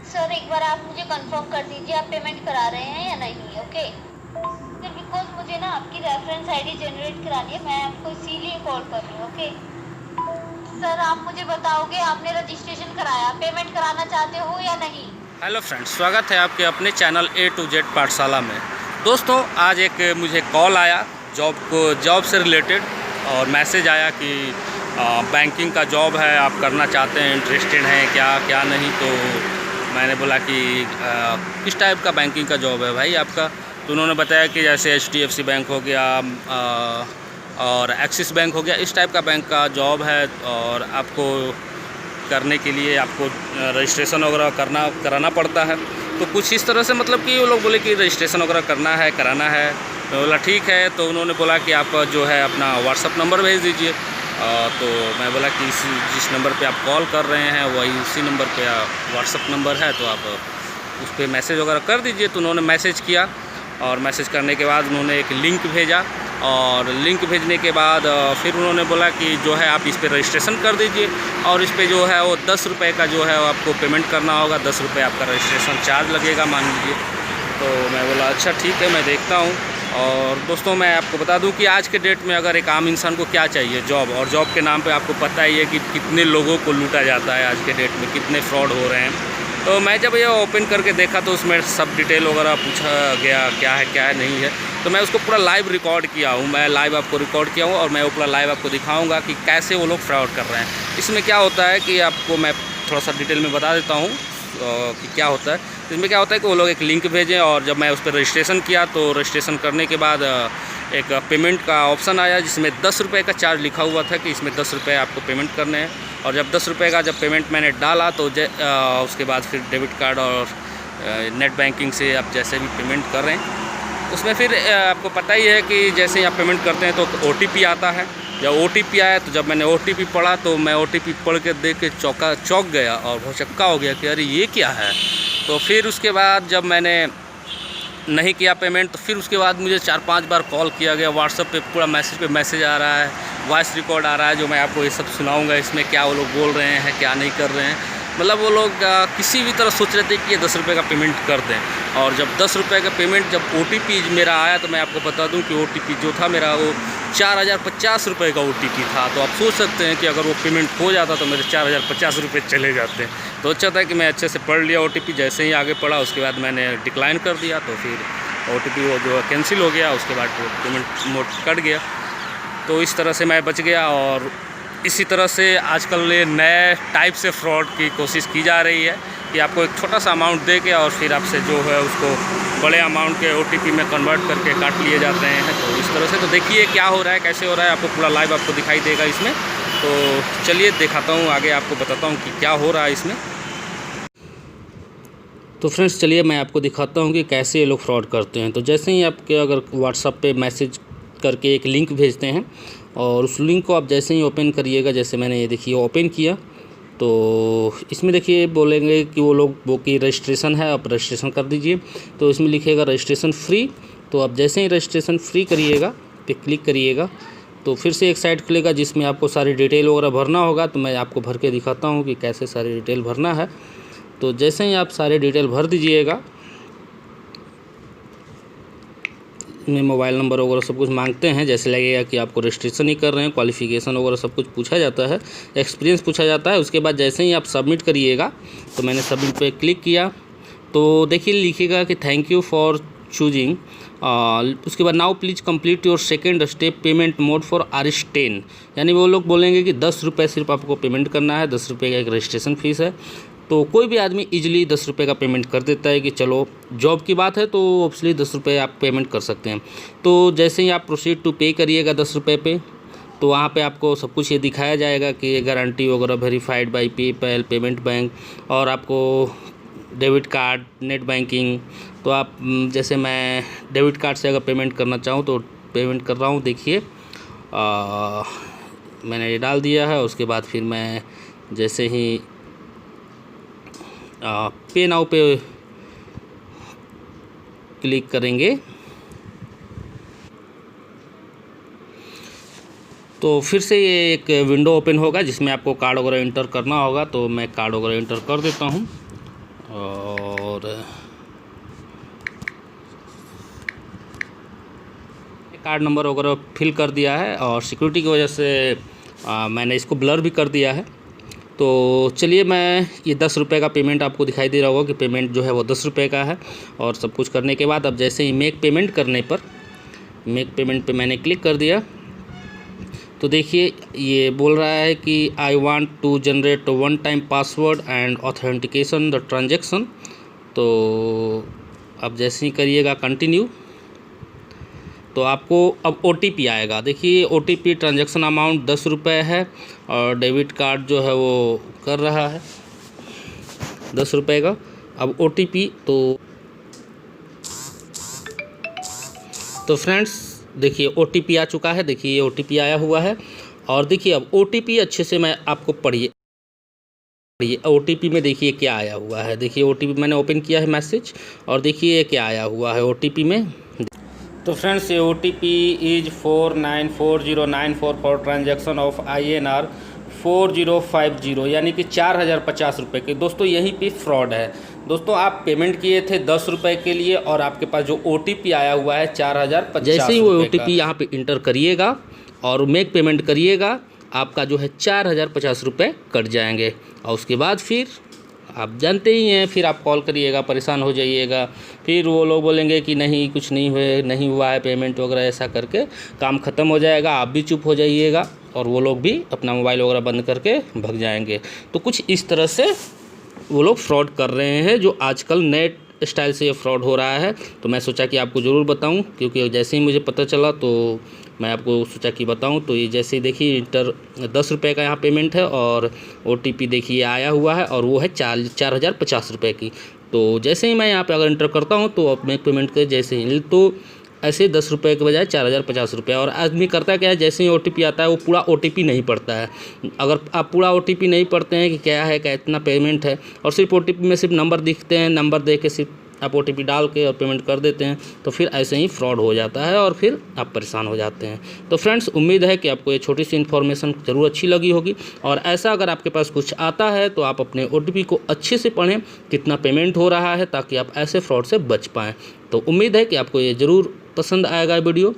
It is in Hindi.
सर एक बार आप मुझे कंफर्म कर दीजिए आप पेमेंट करा रहे हैं या नहीं। ओके सर, बिकॉज मुझे ना आपकी रेफरेंस आईडी जनरेट करानी है, मैं आपको इसीलिए कॉल कर रही हूँ। ओके सर, आप मुझे बताओगे आपने रजिस्ट्रेशन कराया, पेमेंट कराना चाहते हो या नहीं। हेलो फ्रेंड्स, स्वागत है आपके अपने चैनल A to Z पाठशाला में। दोस्तों, आज एक मुझे कॉल आया जॉब से रिलेटेड, और मैसेज आया कि बैंकिंग का जॉब है, आप करना चाहते हैं, इंटरेस्टेड हैं क्या नहीं। तो मैंने बोला कि किस टाइप का बैंकिंग का जॉब है भाई आपका। तो उन्होंने बताया कि जैसे HDFC बैंक हो गया और एक्सिस बैंक हो गया, इस टाइप का बैंक का जॉब है, और आपको करने के लिए आपको रजिस्ट्रेशन वगैरह कराना पड़ता है। तो कुछ इस तरह से, मतलब कि वो लोग बोले कि रजिस्ट्रेशन वगैरह कराना है। मैं बोला ठीक है। तो उन्होंने बोला कि आप जो है अपना व्हाट्सअप नंबर भेज दीजिए। तो मैं बोला कि जिस नंबर पे आप कॉल कर रहे हैं वही उसी नंबर पे व्हाट्सअप नंबर है, तो आप उस पर मैसेज वगैरह कर दीजिए। तो उन्होंने मैसेज किया, और मैसेज करने के बाद उन्होंने एक लिंक भेजा, और लिंक भेजने के बाद फिर उन्होंने बोला कि जो है आप इस पर रजिस्ट्रेशन कर दीजिए, और इस पर जो है वो 10 रुपये का जो है वो आपको पेमेंट करना होगा। 10 रुपये आपका रजिस्ट्रेशन चार्ज लगेगा मान लीजिए। तो मैं बोला अच्छा ठीक है, मैं देखता हूँ। और दोस्तों, मैं आपको बता दूं कि आज के डेट में अगर एक आम इंसान को क्या चाहिए, जॉब, और जॉब के नाम पे आपको पता ही है कि कितने लोगों को लूटा जाता है आज के डेट में, कितने फ्रॉड हो रहे हैं। तो मैं जब ये ओपन करके देखा तो उसमें सब डिटेल वगैरह पूछा गया, क्या है नहीं है। तो मैं उसको पूरा लाइव रिकॉर्ड किया हूँ, मैं लाइव आपको रिकॉर्ड किया हूँ, और मैं वो पूरा लाइव आपको दिखाऊँगा कि कैसे वो लोग फ्रॉड कर रहे हैं। इसमें क्या होता है कि आपको मैं थोड़ा सा डिटेल में बता देता हूँ कि क्या होता है। तो इसमें क्या होता है कि वो लोग एक लिंक भेजें, और जब मैं उस पर रजिस्ट्रेशन किया तो रजिस्ट्रेशन करने के बाद एक पेमेंट का ऑप्शन आया जिसमें 10 रुपये का चार्ज लिखा हुआ था कि इसमें 10 रुपये आपको पेमेंट करने हैं। और जब 10 रुपये का जब पेमेंट मैंने डाला तो उसके बाद फिर डेबिट कार्ड और नेट बैंकिंग से आप जैसे भी पेमेंट कर रहे हैं, उसमें फिर आपको पता ही है कि जैसे ही आप पेमेंट करते हैं तो OTP आता है। जब OTP आया तो जब मैंने OTP पढ़ा तो मैं OTP पढ़ के देख के चौंक गया और भौचक्का हो गया कि अरे ये क्या है। तो फिर उसके बाद जब मैंने नहीं किया पेमेंट, तो फिर उसके बाद मुझे 4-5 बार कॉल किया गया, व्हाट्सएप पे पूरा मैसेज आ रहा है, वॉइस रिकॉर्ड आ रहा है, जो मैं आपको ये सब सुनाऊंगा। इसमें क्या वो लोग बोल रहे हैं, क्या नहीं कर रहे हैं। मतलब वो लोग किसी भी तरह सोच रहे थे कि ये 10 रुपये का पेमेंट कर दें। और जब 10 रुपये का पेमेंट, जब OTP मेरा आया, तो मैं आपको बता दूं कि OTP जो था मेरा वो 4050 रुपये का OTP था। तो आप सोच सकते हैं कि अगर वो पेमेंट हो जाता तो मेरे 4050 रुपये चले जाते। तो अच्छा था कि मैं अच्छे से पढ़ लिया OTP, जैसे ही आगे पढ़ा उसके बाद मैंने डिक्लाइन कर दिया, तो फिर OTP वो जो कैंसिल हो गया, उसके बाद वो पेमेंट मोड कट गया। तो इस तरह से मैं बच गया। और इसी तरह से आजकल ये नए टाइप से फ्रॉड की कोशिश की जा रही है कि आपको एक छोटा सा अमाउंट दे के और फिर आपसे जो है उसको बड़े अमाउंट के OTP में कन्वर्ट करके काट लिए जाते हैं। तो इस तरह से, तो देखिए क्या हो रहा है, कैसे हो रहा है, आपको पूरा लाइव आपको दिखाई देगा इसमें। तो चलिए दिखाता हूँ, आगे आपको बताता हूँ कि क्या हो रहा है इसमें। तो फ्रेंड्स, चलिए मैं आपको दिखाता हूँ कि कैसे ये लोग फ्रॉड करते हैं। तो जैसे ही आपके अगर व्हाट्सएप पे मैसेज करके एक लिंक भेजते हैं, और उस लिंक को आप जैसे ही ओपन करिएगा, जैसे मैंने ये देखिए ओपन किया, तो इसमें देखिए बोलेंगे कि वो कि रजिस्ट्रेशन है, आप रजिस्ट्रेशन कर दीजिए। तो इसमें लिखेगा रजिस्ट्रेशन फ्री। तो आप जैसे ही रजिस्ट्रेशन फ्री करिएगा पे क्लिक करिएगा, तो फिर से एक साइट खुलेगा जिसमें आपको सारी डिटेल वगैरह भरना होगा। तो मैं आपको भर के दिखाता हूँ कि कैसे सारी डिटेल भरना है। तो जैसे ही आप सारे डिटेल भर दीजिएगा, में मोबाइल नंबर वगैरह सब कुछ मांगते हैं, जैसे लगेगा कि आपको रजिस्ट्रेशन ही कर रहे हैं, क्वालिफ़िकेशन वगैरह सब कुछ पूछा जाता है, एक्सपीरियंस पूछा जाता है। उसके बाद जैसे ही आप सबमिट करिएगा, तो मैंने सबमिट पे क्लिक किया, तो देखिए लिखेगा कि थैंक यू फॉर चूजिंग। उसके बाद now please complete your second step payment mode for R10। यानी वो लोग बोलेंगे कि 10 रुपये सिर्फ आपको पेमेंट करना है, 10 रुपये का एक रजिस्ट्रेशन फ़ीस है। तो कोई भी आदमी इजीली 10 रुपये का पेमेंट कर देता है कि चलो जॉब की बात है, तो ऑब्वियसली 10 रुपये आप पेमेंट कर सकते हैं। तो जैसे ही आप प्रोसीड टू पे करिएगा 10 रुपये पे, तो वहाँ पे आपको सब कुछ ये दिखाया जाएगा कि ये गारंटी वगैरह verified bye PayPal payment bank, और आपको डेबिट कार्ड, नेट बैंकिंग। तो आप जैसे मैं डेबिट कार्ड से अगर पेमेंट करना चाहूँ तो पेमेंट कर रहा हूँ, देखिए मैंने ये डाल दिया है। उसके बाद फिर मैं जैसे ही पे नाउ पे क्लिक करेंगे, तो फिर से ये एक विंडो ओपन होगा जिसमें आपको कार्ड वगैरह इंटर करना होगा। तो मैं कार्ड वगैरह इंटर कर देता हूँ। और कार्ड नंबर वगैरह फिल कर दिया है और सिक्योरिटी की वजह से मैंने इसको ब्लर भी कर दिया है। तो चलिए मैं ये 10 रुपये का पेमेंट आपको दिखाई दे रहा होगा कि पेमेंट जो है वो 10 रुपये का है। और सब कुछ करने के बाद अब जैसे ही मेक पेमेंट करने पर मेक पेमेंट पे मैंने क्लिक कर दिया तो देखिए ये बोल रहा है कि I want to generate one time password and authentication the transaction. तो अब जैसे ही करिएगा कंटिन्यू तो आपको अब OTP आएगा। देखिए OTP ट्रांजैक्शन अमाउंट 10 रुपये है और डेबिट कार्ड जो है वो कर रहा है 10 रुपये का। अब OTP तो फ्रेंड्स देखिए OTP आ चुका है। देखिए ये OTP आया हुआ है और देखिए अब OTP अच्छे से मैं आपको पढ़िए OTP में देखिए क्या आया हुआ है। देखिए OTP मैंने ओपन किया है मैसेज और देखिए क्या आया हुआ है OTP में। तो फ्रेंड्स ये OTP is 494094 for transaction of INR 4050 यानी कि 4050 रुपये के। दोस्तों यहीं पे फ्रॉड है। दोस्तों आप पेमेंट किए थे 10 रुपये के लिए और आपके पास जो OTP आया हुआ है 4050। जैसे ही वो OTP यहाँ पे इंटर करिएगा और मेक पेमेंट करिएगा आपका जो है 4050 रुपये कट जाएंगे। और उसके बाद फिर आप जानते ही हैं फिर आप कॉल करिएगा, परेशान हो जाइएगा, फिर वो लोग बोलेंगे कि नहीं कुछ नहीं हुआ है पेमेंट वगैरह, ऐसा करके काम ख़त्म हो जाएगा। आप भी चुप हो जाइएगा और वो लोग भी अपना मोबाइल वगैरह बंद करके भग जाएंगे। तो कुछ इस तरह से वो लोग फ्रॉड कर रहे हैं जो आजकल नेट स्टाइल से ये फ्रॉड हो रहा है। तो मैं सोचा कि आपको ज़रूर बताऊं क्योंकि जैसे ही मुझे पता चला तो मैं आपको सोचा कि बताऊं। तो ये जैसे ही देखिए इंटर 10 रुपये का यहाँ पेमेंट है और OTP देखिए आया हुआ है और वो है 4050 रुपये की। तो जैसे ही मैं यहाँ पे अगर इंटर करता हूँ तो अब मैं पेमेंट के जैसे ही तो ऐसे 10 रुपये के बजाय 4050 रुपये। और आदमी करता क्या है जैसे ही OTP आता है वो पूरा OTP नहीं पढ़ता है। अगर आप पूरा OTP नहीं पढ़ते हैं कि क्या है क्या इतना पेमेंट है और सिर्फ OTP में सिर्फ नंबर दिखते हैं, नंबर दे के सिर्फ आप OTP डाल के और पेमेंट कर देते हैं तो फिर ऐसे ही फ्रॉड हो जाता है और फिर आप परेशान हो जाते हैं। तो फ्रेंड्स उम्मीद है कि आपको ये छोटी सी इन्फॉर्मेशन ज़रूर अच्छी लगी होगी। और ऐसा अगर आपके पास कुछ आता है तो आप अपने OTP को अच्छे से पढ़ें कितना पेमेंट हो रहा है ताकि आप ऐसे फ्रॉड से बच पाएँ। तो उम्मीद है कि आपको ये ज़रूर पसंद आएगा वीडियो।